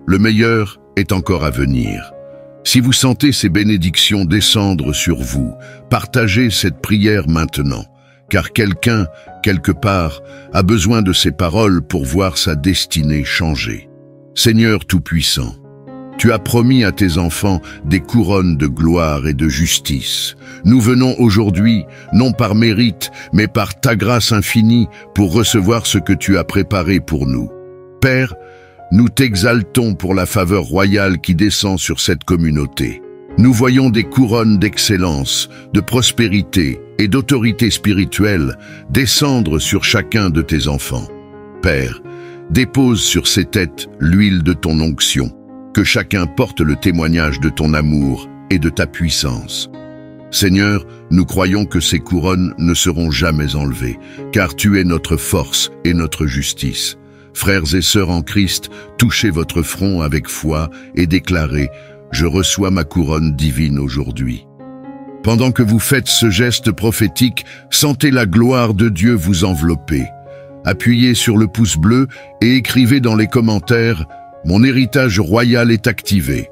A: Le meilleur est encore à venir. Si vous sentez ces bénédictions descendre sur vous, partagez cette prière maintenant, car quelqu'un, quelque part, a besoin de ces paroles pour voir sa destinée changer. Seigneur Tout-Puissant, tu as promis à tes enfants des couronnes de gloire et de justice. Nous venons aujourd'hui, non par mérite, mais par ta grâce infinie, pour recevoir ce que tu as préparé pour nous. Père, nous t'exaltons pour la faveur royale qui descend sur cette communauté. nous voyons des couronnes d'excellence, de prospérité et d'autorité spirituelle descendre sur chacun de tes enfants. Père, dépose sur ces têtes l'huile de ton onction, que chacun porte le témoignage de ton amour et de ta puissance. Seigneur, nous croyons que ces couronnes ne seront jamais enlevées, car tu es notre force et notre justice. Frères et sœurs en Christ, touchez votre front avec foi et déclarez « Je reçois ma couronne divine aujourd'hui ». Pendant que vous faites ce geste prophétique, sentez la gloire de Dieu vous envelopper. Appuyez sur le pouce bleu et écrivez dans les commentaires « Mon héritage royal est activé ».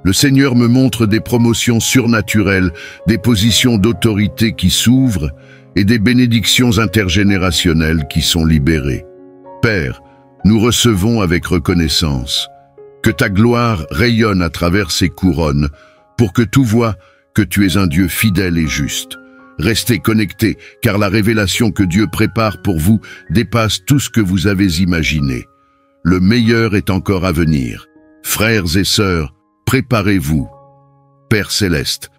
A: Le Seigneur me montre des promotions surnaturelles, des positions d'autorité qui s'ouvrent et des bénédictions intergénérationnelles qui sont libérées. Père, nous recevons avec reconnaissance. Que ta gloire rayonne à travers ces couronnes pour que tout voie que tu es un Dieu fidèle et juste. Restez connectés, car la révélation que Dieu prépare pour vous dépasse tout ce que vous avez imaginé. Le meilleur est encore à venir. Frères et sœurs, préparez-vous. Père Céleste,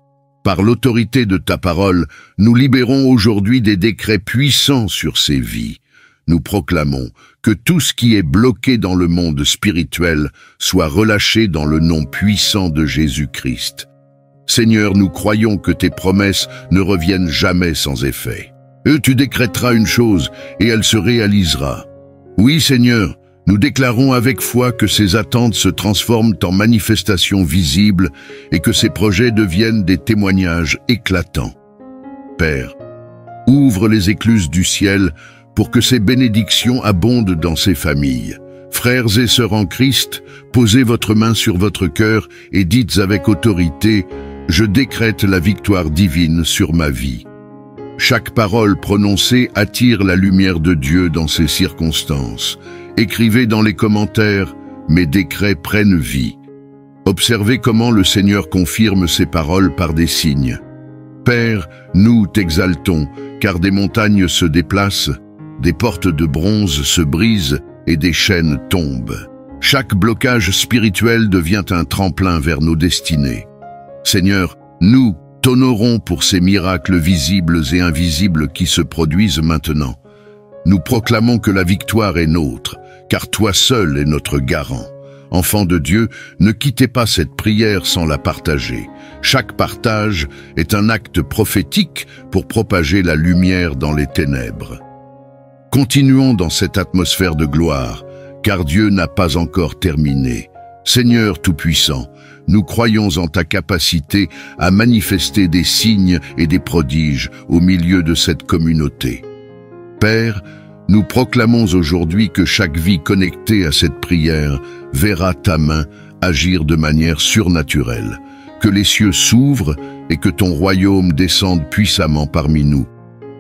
A: par l'autorité de ta parole, nous libérons aujourd'hui des décrets puissants sur ces vies. Nous proclamons que tout ce qui est bloqué dans le monde spirituel soit relâché dans le nom puissant de Jésus-Christ. Seigneur, nous croyons que tes promesses ne reviennent jamais sans effet. Tu décrèteras une chose et elle se réalisera. Oui, Seigneur, nous déclarons avec foi que ces attentes se transforment en manifestations visibles et que ces projets deviennent des témoignages éclatants. Père, ouvre les écluses du ciel pour que ces bénédictions abondent dans ces familles. Frères et sœurs en Christ, posez votre main sur votre cœur et dites avec autorité « Je décrète la victoire divine sur ma vie ». Chaque parole prononcée attire la lumière de Dieu dans ces circonstances. Écrivez dans les commentaires « Mes décrets prennent vie ». Observez comment le Seigneur confirme ses paroles par des signes. Père, nous t'exaltons, car des montagnes se déplacent, des portes de bronze se brisent et des chaînes tombent. Chaque blocage spirituel devient un tremplin vers nos destinées. Seigneur, nous t'honorons pour ces miracles visibles et invisibles qui se produisent maintenant. Nous proclamons que la victoire est nôtre, car toi seul es notre garant. Enfants de Dieu, ne quittez pas cette prière sans la partager. Chaque partage est un acte prophétique pour propager la lumière dans les ténèbres. Continuons dans cette atmosphère de gloire, car Dieu n'a pas encore terminé. Seigneur Tout-Puissant, nous croyons en ta capacité à manifester des signes et des prodiges au milieu de cette communauté. Père, nous proclamons aujourd'hui que chaque vie connectée à cette prière verra ta main agir de manière surnaturelle, que les cieux s'ouvrent et que ton royaume descende puissamment parmi nous.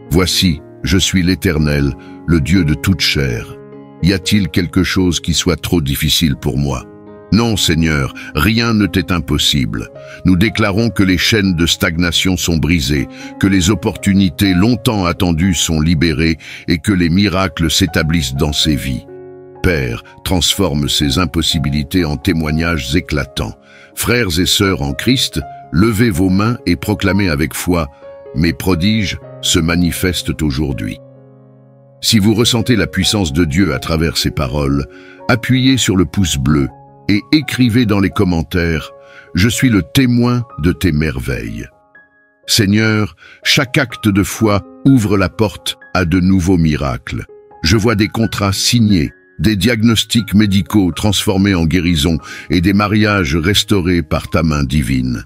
A: Voici, je suis l'Éternel, le Dieu de toute chair. Y a-t-il quelque chose qui soit trop difficile pour moi? Non, Seigneur, rien ne t'est impossible. Nous déclarons que les chaînes de stagnation sont brisées, que les opportunités longtemps attendues sont libérées et que les miracles s'établissent dans ces vies. Père, transforme ces impossibilités en témoignages éclatants. Frères et sœurs en Christ, levez vos mains et proclamez avec foi « Mes prodiges se manifestent aujourd'hui ». Si vous ressentez la puissance de Dieu à travers ces paroles, appuyez sur le pouce bleu et écrivez dans les commentaires « Je suis le témoin de tes merveilles ». Seigneur, chaque acte de foi ouvre la porte à de nouveaux miracles. Je vois des contrats signés, des diagnostics médicaux transformés en guérison et des mariages restaurés par ta main divine.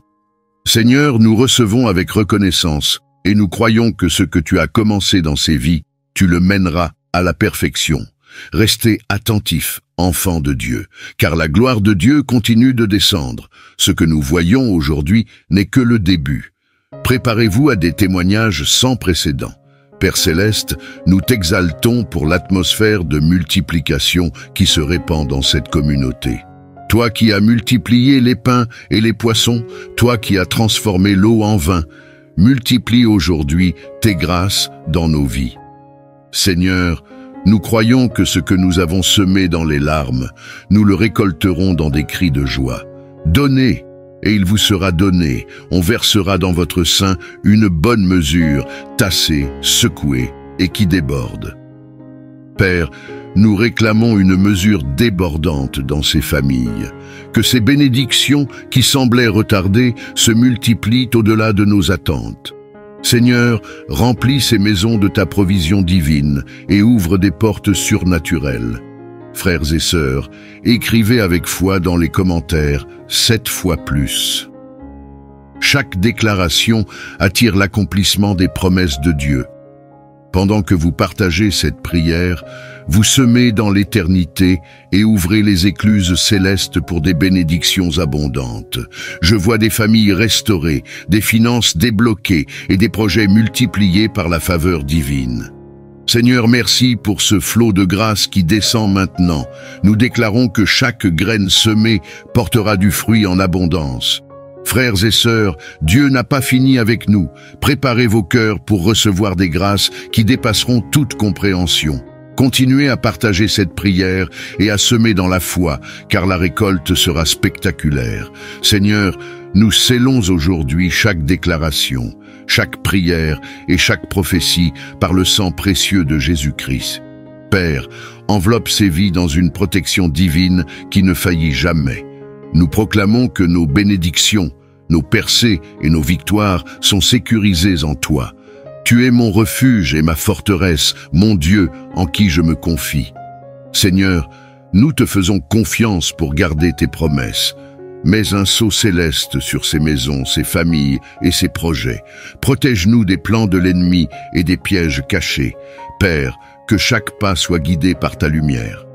A: Seigneur, nous recevons avec reconnaissance et nous croyons que ce que tu as commencé dans ces vies, tu le mèneras à la perfection. Restez attentifs, enfants de Dieu, car la gloire de Dieu continue de descendre. Ce que nous voyons aujourd'hui n'est que le début. Préparez-vous à des témoignages sans précédent. Père Céleste, nous t'exaltons pour l'atmosphère de multiplication qui se répand dans cette communauté. Toi qui as multiplié les pains et les poissons, toi qui as transformé l'eau en vin, multiplie aujourd'hui tes grâces dans nos vies. Seigneur, nous croyons que ce que nous avons semé dans les larmes, nous le récolterons dans des cris de joie. Donnez, et il vous sera donné. On versera dans votre sein une bonne mesure, tassée, secouée et qui déborde. Père, nous réclamons une mesure débordante dans ces familles. Que ces bénédictions qui semblaient retardées se multiplient au-delà de nos attentes. Seigneur, remplis ces maisons de ta provision divine et ouvre des portes surnaturelles. Frères et sœurs, écrivez avec foi dans les commentaires 7 fois plus. Chaque déclaration attire l'accomplissement des promesses de Dieu. Pendant que vous partagez cette prière, vous semez dans l'éternité et ouvrez les écluses célestes pour des bénédictions abondantes. Je vois des familles restaurées, des finances débloquées et des projets multipliés par la faveur divine. Seigneur, merci pour ce flot de grâce qui descend maintenant. Nous déclarons que chaque graine semée portera du fruit en abondance. Frères et sœurs, Dieu n'a pas fini avec nous. Préparez vos cœurs pour recevoir des grâces qui dépasseront toute compréhension. Continuez à partager cette prière et à semer dans la foi, car la récolte sera spectaculaire. Seigneur, nous scellons aujourd'hui chaque déclaration, chaque prière et chaque prophétie par le sang précieux de Jésus-Christ. Père, enveloppe ces vies dans une protection divine qui ne faillit jamais. Nous proclamons que nos bénédictions, nos percées et nos victoires sont sécurisées en toi. Tu es mon refuge et ma forteresse, mon Dieu en qui je me confie. Seigneur, nous te faisons confiance pour garder tes promesses. Mets un sceau céleste sur ces maisons, ces familles et ces projets. Protège-nous des plans de l'ennemi et des pièges cachés. Père, que chaque pas soit guidé par ta lumière.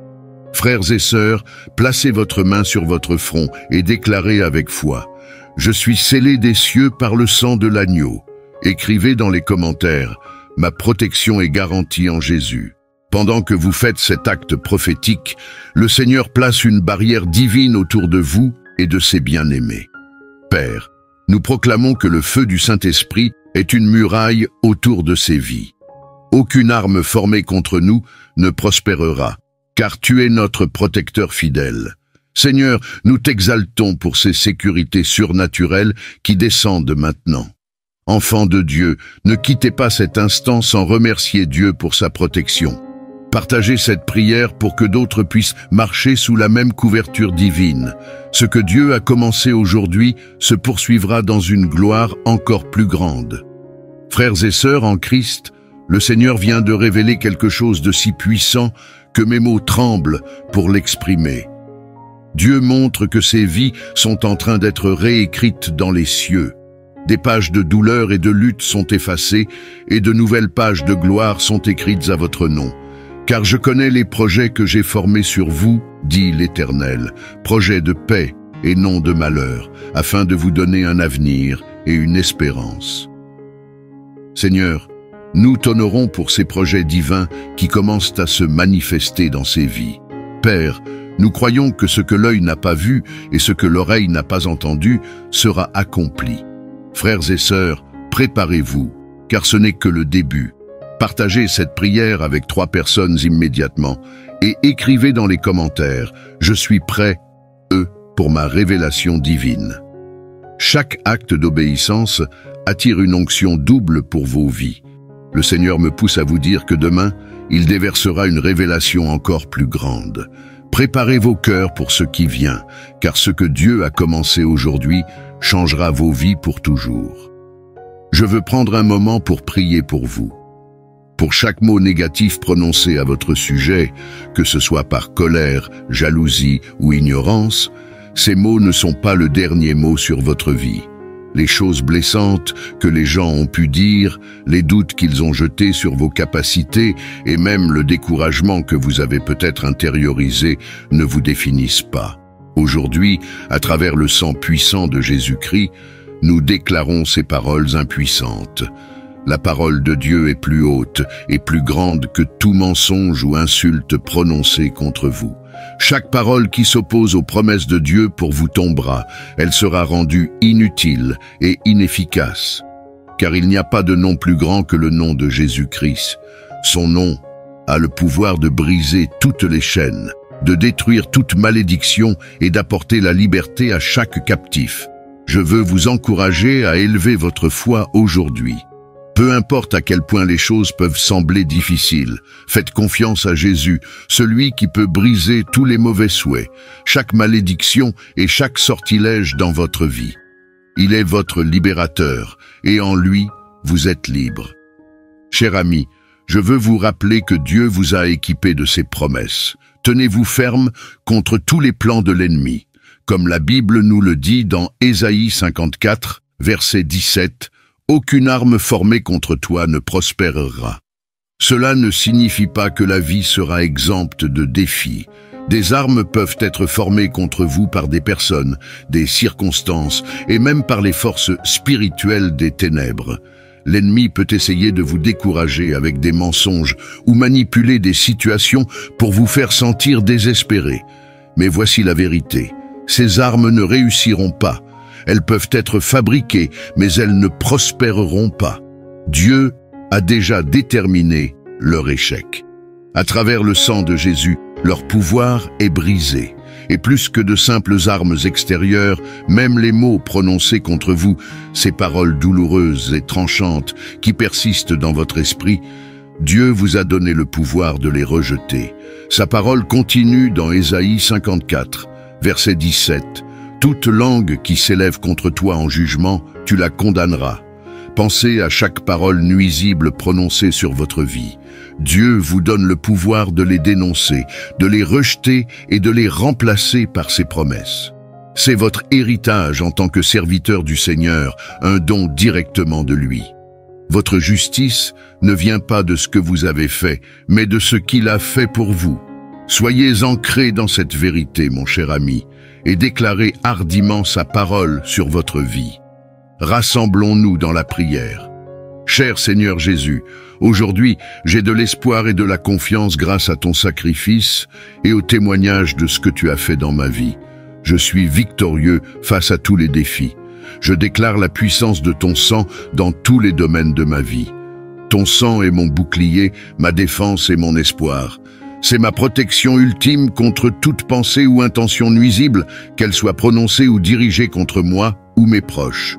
A: Frères et sœurs, placez votre main sur votre front et déclarez avec foi. Je suis scellé des cieux par le sang de l'agneau. Écrivez dans les commentaires, ma protection est garantie en Jésus. Pendant que vous faites cet acte prophétique, le Seigneur place une barrière divine autour de vous et de ses bien-aimés. Père, nous proclamons que le feu du Saint-Esprit est une muraille autour de ces vies. Aucune arme formée contre nous ne prospérera, car tu es notre protecteur fidèle. Seigneur, nous t'exaltons pour ces sécurités surnaturelles qui descendent maintenant. Enfants de Dieu, ne quittez pas cet instant sans remercier Dieu pour sa protection. Partagez cette prière pour que d'autres puissent marcher sous la même couverture divine. Ce que Dieu a commencé aujourd'hui se poursuivra dans une gloire encore plus grande. Frères et sœurs en Christ, le Seigneur vient de révéler quelque chose de si puissant que mes mots tremblent pour l'exprimer. Dieu montre que ces vies sont en train d'être réécrites dans les cieux. Des pages de douleur et de lutte sont effacées et de nouvelles pages de gloire sont écrites à votre nom. Car je connais les projets que j'ai formés sur vous, dit l'Éternel, projets de paix et non de malheur, afin de vous donner un avenir et une espérance. Seigneur, nous t'honorons pour ces projets divins qui commencent à se manifester dans ces vies. Père, nous croyons que ce que l'œil n'a pas vu et ce que l'oreille n'a pas entendu sera accompli. Frères et sœurs, préparez-vous, car ce n'est que le début. Partagez cette prière avec 3 personnes immédiatement et écrivez dans les commentaires « Je suis prêt, pour ma révélation divine ». Chaque acte d'obéissance attire une onction double pour vos vies. Le Seigneur me pousse à vous dire que demain, il déversera une révélation encore plus grande. Préparez vos cœurs pour ce qui vient, car ce que Dieu a commencé aujourd'hui changera vos vies pour toujours. Je veux prendre un moment pour prier pour vous. Pour chaque mot négatif prononcé à votre sujet, que ce soit par colère, jalousie ou ignorance, ces mots ne sont pas le dernier mot sur votre vie. Les choses blessantes que les gens ont pu dire, les doutes qu'ils ont jetés sur vos capacités et même le découragement que vous avez peut-être intériorisé ne vous définissent pas. Aujourd'hui, à travers le sang puissant de Jésus-Christ, nous déclarons ces paroles impuissantes. La parole de Dieu est plus haute et plus grande que tout mensonge ou insulte prononcée contre vous. Chaque parole qui s'oppose aux promesses de Dieu pour vous tombera. Elle sera rendue inutile et inefficace. Car il n'y a pas de nom plus grand que le nom de Jésus-Christ. Son nom a le pouvoir de briser toutes les chaînes, de détruire toute malédiction et d'apporter la liberté à chaque captif. Je veux vous encourager à élever votre foi aujourd'hui. Peu importe à quel point les choses peuvent sembler difficiles, faites confiance à Jésus, celui qui peut briser tous les mauvais souhaits, chaque malédiction et chaque sortilège dans votre vie. Il est votre libérateur, et en lui, vous êtes libre. Cher ami, je veux vous rappeler que Dieu vous a équipé de ses promesses. Tenez-vous ferme contre tous les plans de l'ennemi. Comme la Bible nous le dit dans Ésaïe 54, verset 17, « Aucune arme formée contre toi ne prospérera. » Cela ne signifie pas que la vie sera exempte de défis. Des armes peuvent être formées contre vous par des personnes, des circonstances et même par les forces spirituelles des ténèbres. L'ennemi peut essayer de vous décourager avec des mensonges ou manipuler des situations pour vous faire sentir désespéré. Mais voici la vérité. Ces armes ne réussiront pas. Elles peuvent être fabriquées, mais elles ne prospéreront pas. Dieu a déjà déterminé leur échec. À travers le sang de Jésus, leur pouvoir est brisé. Et plus que de simples armes extérieures, même les mots prononcés contre vous, ces paroles douloureuses et tranchantes qui persistent dans votre esprit, Dieu vous a donné le pouvoir de les rejeter. Sa parole continue dans Ésaïe 54, verset 17. « Toute langue qui s'élève contre toi en jugement, tu la condamneras. » Pensez à chaque parole nuisible prononcée sur votre vie. Dieu vous donne le pouvoir de les dénoncer, de les rejeter et de les remplacer par ses promesses. C'est votre héritage en tant que serviteur du Seigneur, un don directement de lui. Votre justice ne vient pas de ce que vous avez fait, mais de ce qu'il a fait pour vous. Soyez ancrés dans cette vérité, mon cher ami, et déclarez hardiment sa parole sur votre vie. Rassemblons-nous dans la prière. Cher Seigneur Jésus, aujourd'hui, j'ai de l'espoir et de la confiance grâce à ton sacrifice et au témoignage de ce que tu as fait dans ma vie. Je suis victorieux face à tous les défis. Je déclare la puissance de ton sang dans tous les domaines de ma vie. Ton sang est mon bouclier, ma défense et mon espoir. C'est ma protection ultime contre toute pensée ou intention nuisible, qu'elle soit prononcée ou dirigée contre moi ou mes proches.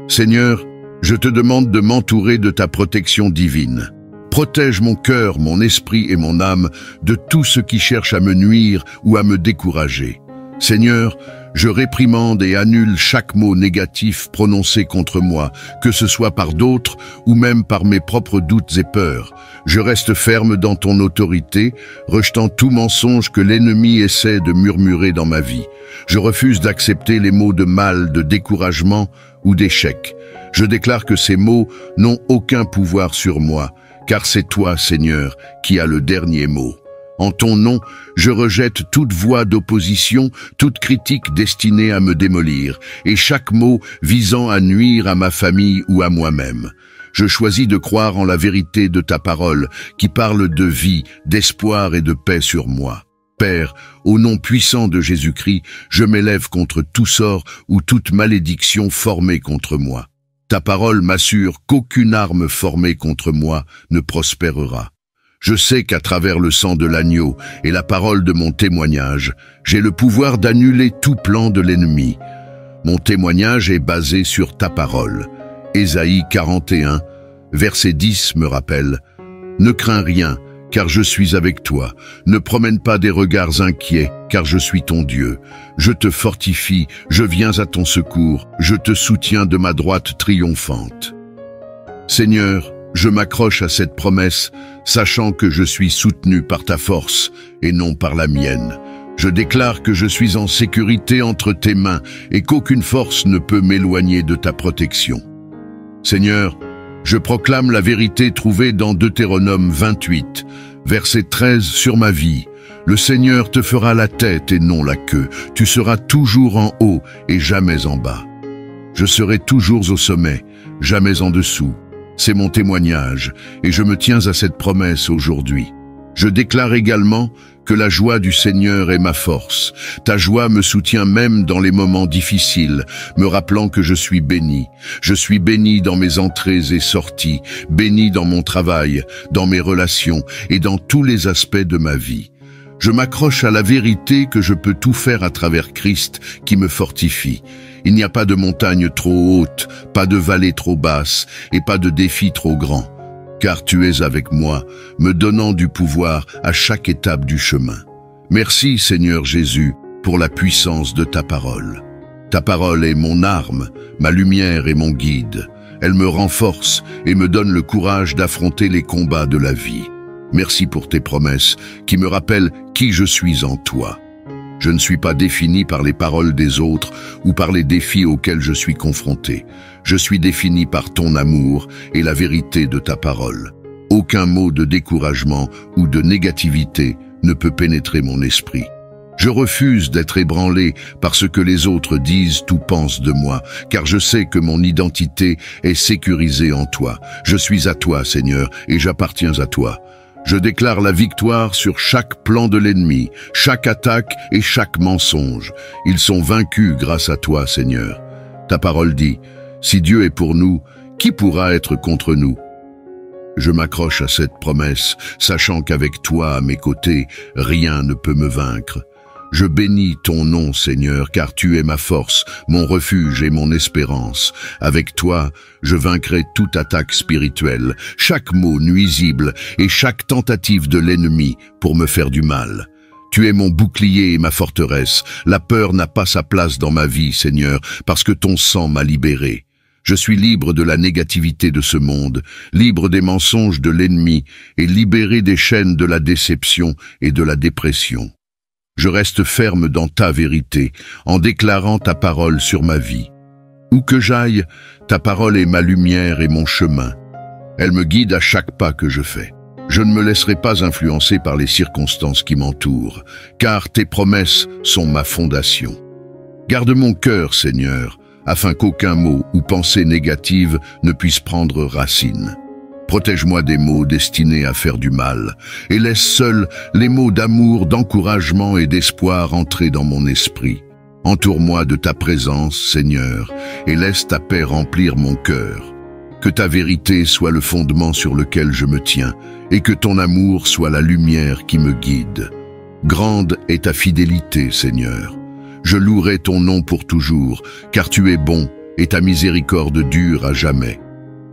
A: Seigneur, je te demande de m'entourer de ta protection divine. Protège mon cœur, mon esprit et mon âme de tout ce qui cherche à me nuire ou à me décourager. Seigneur, je réprimande et annule chaque mot négatif prononcé contre moi, que ce soit par d'autres ou même par mes propres doutes et peurs. Je reste ferme dans ton autorité, rejetant tout mensonge que l'ennemi essaie de murmurer dans ma vie. Je refuse d'accepter les mots de mal, de découragement ou d'échec. Je déclare que ces mots n'ont aucun pouvoir sur moi, car c'est toi, Seigneur, qui as le dernier mot. En ton nom, je rejette toute voix d'opposition, toute critique destinée à me démolir, et chaque mot visant à nuire à ma famille ou à moi-même. Je choisis de croire en la vérité de ta parole, qui parle de vie, d'espoir et de paix sur moi. Père, au nom puissant de Jésus-Christ, je m'élève contre tout sort ou toute malédiction formée contre moi. Ta parole m'assure qu'aucune arme formée contre moi ne prospérera. Je sais qu'à travers le sang de l'agneau et la parole de mon témoignage, j'ai le pouvoir d'annuler tout plan de l'ennemi. Mon témoignage est basé sur ta parole. Ésaïe 41, verset 10 me rappelle « Ne crains rien, car je suis avec toi. Ne promène pas des regards inquiets, car je suis ton Dieu. Je te fortifie, je viens à ton secours, je te soutiens de ma droite triomphante. » Seigneur, je m'accroche à cette promesse, sachant que je suis soutenu par ta force et non par la mienne. Je déclare que je suis en sécurité entre tes mains et qu'aucune force ne peut m'éloigner de ta protection. Seigneur, je proclame la vérité trouvée dans Deutéronome 28, verset 13 sur ma vie. Le Seigneur te fera la tête et non la queue. Tu seras toujours en haut et jamais en bas. Je serai toujours au sommet, jamais en dessous. C'est mon témoignage, et je me tiens à cette promesse aujourd'hui. Je déclare également que la joie du Seigneur est ma force. Ta joie me soutient même dans les moments difficiles, me rappelant que je suis béni. Je suis béni dans mes entrées et sorties, béni dans mon travail, dans mes relations et dans tous les aspects de ma vie. Je m'accroche à la vérité que je peux tout faire à travers Christ qui me fortifie. Il n'y a pas de montagne trop haute, pas de vallée trop basse et pas de défi trop grand. Car tu es avec moi, me donnant du pouvoir à chaque étape du chemin. Merci Seigneur Jésus pour la puissance de ta parole. Ta parole est mon arme, ma lumière et mon guide. Elle me renforce et me donne le courage d'affronter les combats de la vie. Merci pour tes promesses qui me rappellent qui je suis en toi. Je ne suis pas défini par les paroles des autres ou par les défis auxquels je suis confronté. Je suis défini par ton amour et la vérité de ta parole. Aucun mot de découragement ou de négativité ne peut pénétrer mon esprit. Je refuse d'être ébranlé par ce que les autres disent ou pensent de moi, car je sais que mon identité est sécurisée en toi. Je suis à toi, Seigneur, et j'appartiens à toi. Je déclare la victoire sur chaque plan de l'ennemi, chaque attaque et chaque mensonge. Ils sont vaincus grâce à toi, Seigneur. Ta parole dit, « Si Dieu est pour nous, qui pourra être contre nous ?» Je m'accroche à cette promesse, sachant qu'avec toi à mes côtés, rien ne peut me vaincre. Je bénis ton nom, Seigneur, car tu es ma force, mon refuge et mon espérance. Avec toi, je vaincrai toute attaque spirituelle, chaque mot nuisible et chaque tentative de l'ennemi pour me faire du mal. Tu es mon bouclier et ma forteresse. La peur n'a pas sa place dans ma vie, Seigneur, parce que ton sang m'a libéré. Je suis libre de la négativité de ce monde, libre des mensonges de l'ennemi et libéré des chaînes de la déception et de la dépression. Je reste ferme dans ta vérité, en déclarant ta parole sur ma vie. Où que j'aille, ta parole est ma lumière et mon chemin. Elle me guide à chaque pas que je fais. Je ne me laisserai pas influencer par les circonstances qui m'entourent, car tes promesses sont ma fondation. Garde mon cœur, Seigneur, afin qu'aucun mot ou pensée négative ne puisse prendre racine. Protège-moi des mots destinés à faire du mal, et laisse seuls les mots d'amour, d'encouragement et d'espoir entrer dans mon esprit. Entoure-moi de ta présence, Seigneur, et laisse ta paix remplir mon cœur. Que ta vérité soit le fondement sur lequel je me tiens, et que ton amour soit la lumière qui me guide. Grande est ta fidélité, Seigneur. Je louerai ton nom pour toujours, car tu es bon, et ta miséricorde dure à jamais.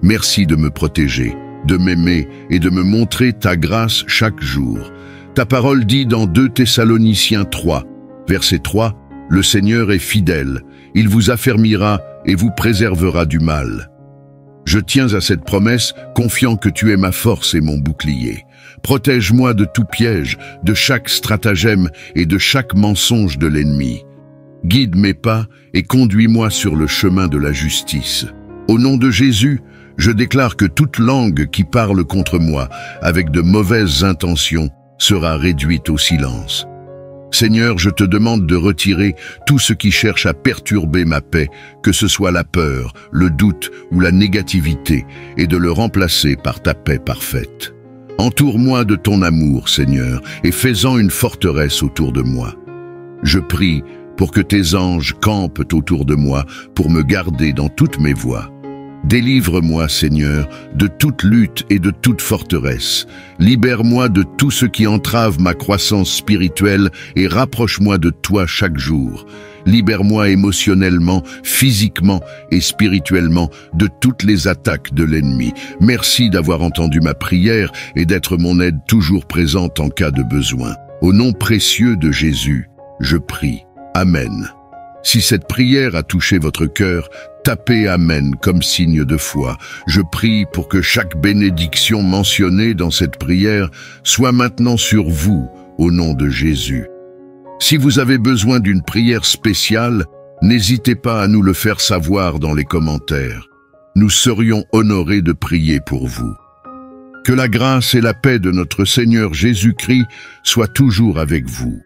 A: Merci de me protéger, de m'aimer et de me montrer ta grâce chaque jour. Ta parole dit dans 2 Thessaloniciens 3, verset 3, « Le Seigneur est fidèle, il vous affermira et vous préservera du mal. » Je tiens à cette promesse, confiant que tu es ma force et mon bouclier. Protège-moi de tout piège, de chaque stratagème et de chaque mensonge de l'ennemi. Guide mes pas et conduis-moi sur le chemin de la justice. Au nom de Jésus, je déclare que toute langue qui parle contre moi, avec de mauvaises intentions, sera réduite au silence. Seigneur, je te demande de retirer tout ce qui cherche à perturber ma paix, que ce soit la peur, le doute ou la négativité, et de le remplacer par ta paix parfaite. Entoure-moi de ton amour, Seigneur, et fais-en une forteresse autour de moi. Je prie pour que tes anges campent autour de moi pour me garder dans toutes mes voies. Délivre-moi, Seigneur, de toute lutte et de toute forteresse. Libère-moi de tout ce qui entrave ma croissance spirituelle et rapproche-moi de toi chaque jour. Libère-moi émotionnellement, physiquement et spirituellement de toutes les attaques de l'ennemi. Merci d'avoir entendu ma prière et d'être mon aide toujours présente en cas de besoin. Au nom précieux de Jésus, je prie. Amen. Si cette prière a touché votre cœur, tapez Amen comme signe de foi. Je prie pour que chaque bénédiction mentionnée dans cette prière soit maintenant sur vous, au nom de Jésus. Si vous avez besoin d'une prière spéciale, n'hésitez pas à nous le faire savoir dans les commentaires. Nous serions honorés de prier pour vous. Que la grâce et la paix de notre Seigneur Jésus-Christ soient toujours avec vous.